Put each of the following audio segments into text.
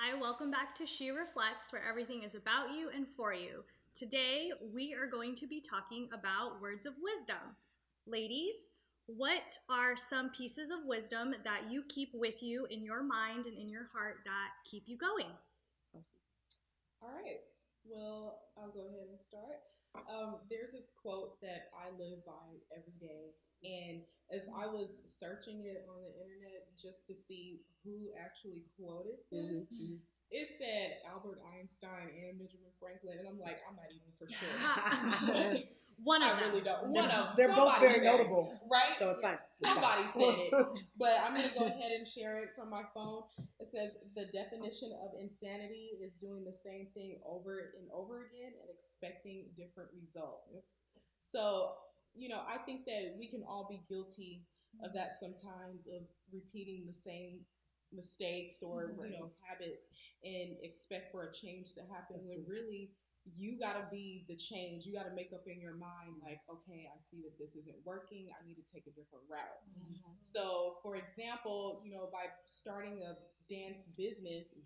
Hi, welcome back to She Reflects, where everything is about you and for you. Today, we are going to be talking about words of wisdom. Ladies, what are some pieces of wisdom that you keep with you in your mind and in your heart that keep you going? All right. Well, I'll go ahead and start. There's this quote that I live by every day. And as I was searching it on the internet just to see who actually quoted this, it said Albert Einstein and Benjamin Franklin. And I'm like, I'm not even for sure. One of I them. really don't. One of They're both somebody very said it, notable, right? so it's fine. Somebody said it. But I'm going to go ahead and share it from my phone. It says the definition of insanity is doing the same thing over and over again and expecting different results. So, I think that we can all be guilty of that sometimes, of repeating the same mistakes or habits and expect for a change to happen when really you got to be the change. You got to make up in your mind, like, okay, I see that this isn't working. I need to take a different route. So, for example, by starting a dance business,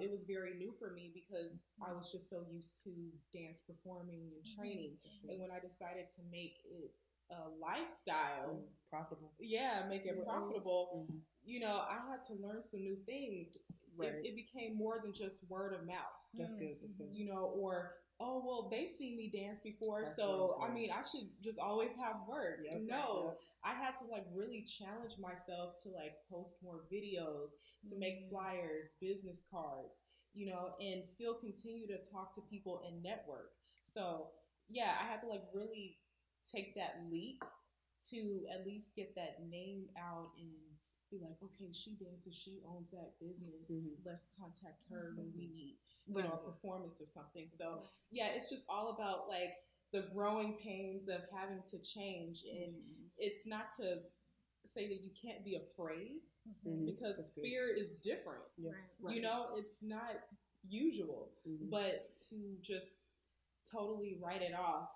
it was very new for me because I was just so used to dance performing and training. And when I decided to make it a lifestyle, Profitable. yeah, make it profitable, Mhm. I had to learn some new things. It became more than just word of mouth, That's good. That's good. or oh well, they've seen me dance before, That's so right. I mean I should just always have work. Yep. No, Yep. I had to like really challenge myself to like post more videos, to make flyers, business cards, and still continue to talk to people and network. So yeah, I had to like really take that leap to at least get that name out and be like, okay, she dances, she owns that business. Let's contact her when we need, a performance or something. So yeah, it's just all about like the growing pains of having to change, and it's not to say that you can't be afraid because fear is different. Yeah. It's not usual, but to just totally write it off,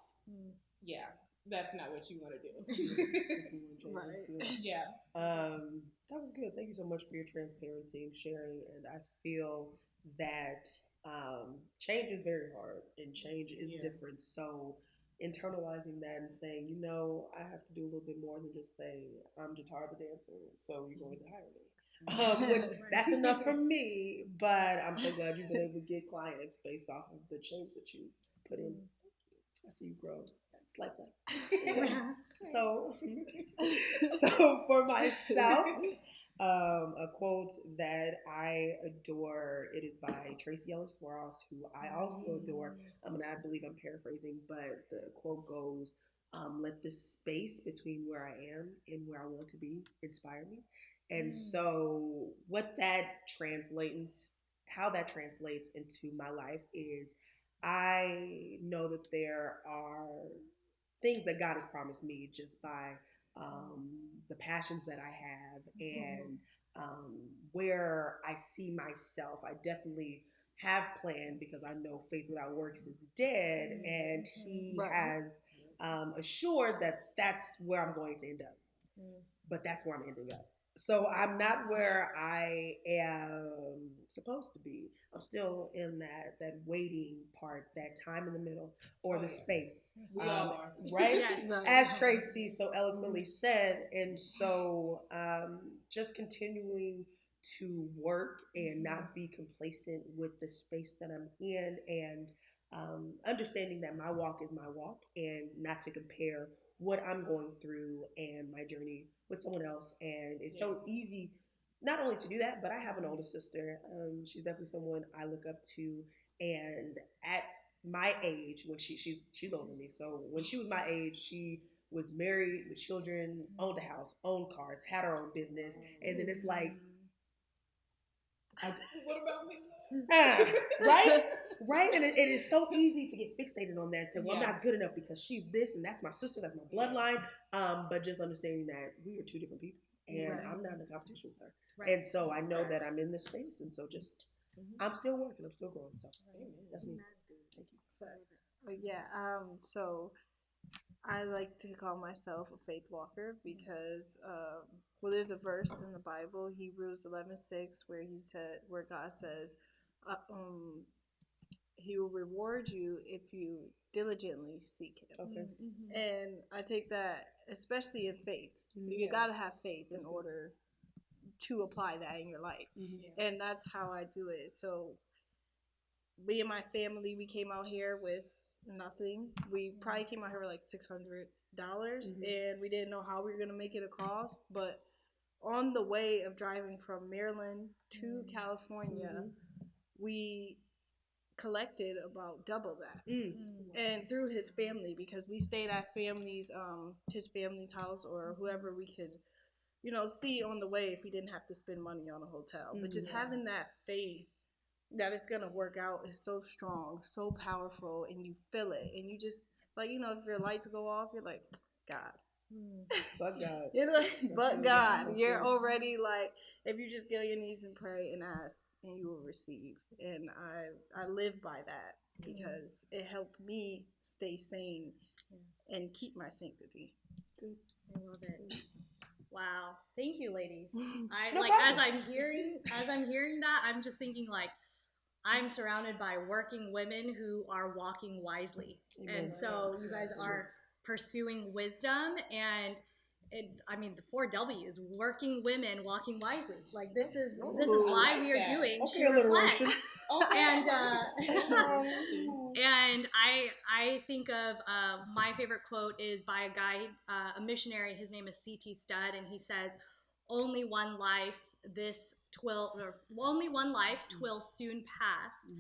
yeah, that's not what you want to do. Yeah. That was good. Thank you so much for your transparency and sharing. And I feel that change is very hard and change is different. So internalizing that and saying, I have to do a little bit more than just say, I'm Jatar the dancer, so you're going to hire me. Which that's enough for me, but I'm so glad you've been able to get clients based off of the change that you put in. I see you grow. It's life. So, so for myself, a quote that I adore. It is by Tracy Ellis Ross, who I also adore. And I believe I'm paraphrasing, but the quote goes, "Let the space between where I am and where I want to be inspire me." And so, how that translates into my life is, I know that there are things that God has promised me just by the passions that I have and where I see myself. I definitely have planned because I know faith without works is dead, and He has assured that that's where I'm going to end up. But that's where I'm ending up. So I'm not where I am supposed to be. I'm still in that waiting part, that time in the middle, or the space. We all are. Right? Yes. As Tracy so eloquently said. And so just continuing to work and not be complacent with the space that I'm in, and understanding that my walk is my walk and not to compare what I'm going through and my journey with someone else. And it's so easy not only to do that, but I have an older sister. She's definitely someone I look up to. And at my age, when she's older than me, so when she was my age, she was married with children, owned a house, owned cars, had her own business, and then it's like, what about me? Right? Right? And it is so easy to get fixated on that and say, well, I'm not good enough because she's this and that's my sister, that's my bloodline. But just understanding that we are two different people and I'm not in a competition with her. Right. And so I know that I'm in this space. And so just, I'm still working, I'm still growing. So that's me. Thank you. Yeah, so I like to call myself a faith walker because, well, there's a verse in the Bible, Hebrews 11:6, where God says, he will reward you if you diligently seek him. Okay. Mm-hmm. And I take that, especially in faith. You Yeah. gotta have faith in That's good. order to apply that in your life. Mm-hmm. And that's how I do it. So me and my family, we came out here with nothing. We probably came out here with like $600, and we didn't know how we were gonna make it across. But on the way of driving from Maryland to California, we collected about double that. And through his family, because we stayed at his family's house, or whoever we could, see on the way if we didn't have to spend money on a hotel. But just having that faith that it's gonna work out is so strong, so powerful, and you feel it, and you just like, if your lights go off, you're like, God. But God. You're like, but really God. good. That's You're good. already like, if you just get on your knees and pray and ask, and you will receive. And I live by that because it helped me stay sane and keep my sanctity. That's good. I love it. Wow. Thank you, ladies. No As problem. I'm hearing that, I'm just thinking like I'm surrounded by working women who are walking wisely. Amen. And so you guys are pursuing wisdom, and the 4 W's, working women walking wisely. Like this is why we are doing Okay, She Reflects. alliteration. And and I think of my favorite quote is by a guy, a missionary. His name is C.T. Studd, and he says, "Only one life twill soon pass.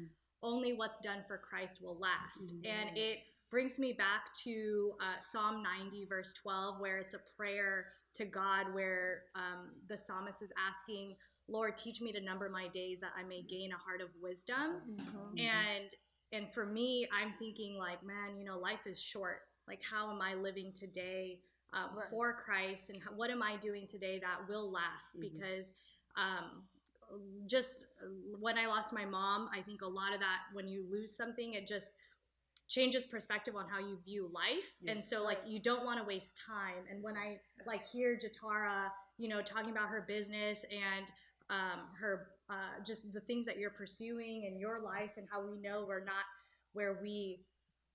Only what's done for Christ will last." And it brings me back to Psalm 90, verse 12, where it's a prayer to God, where the psalmist is asking, "Lord, teach me to number my days that I may gain a heart of wisdom." And for me, I'm thinking like, man, life is short. Like, how am I living today for Christ, and what am I doing today that will last? Because just when I lost my mom, I think a lot of that, when you lose something, it just changes perspective on how you view life. And so like, you don't want to waste time. And when I like hear Jatara, talking about her business and her just the things that you're pursuing in your life, and how we know we're not where we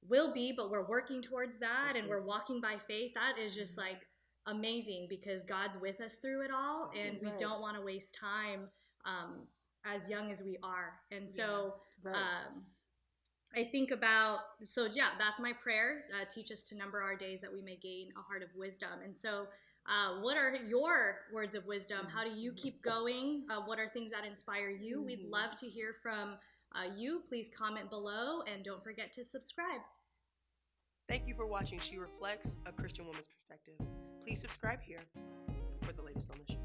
will be, but we're working towards that, and we're walking by faith, that is just like amazing, because God's with us through it all, and we don't want to waste time as young as we are. And so I think about, that's my prayer. Teach us to number our days that we may gain a heart of wisdom. And so what are your words of wisdom? How do you keep going? What are things that inspire you? We'd love to hear from you. Please comment below, and don't forget to subscribe. Thank you for watching She Reflects, a Christian Woman's Perspective. Please subscribe here for the latest on the show.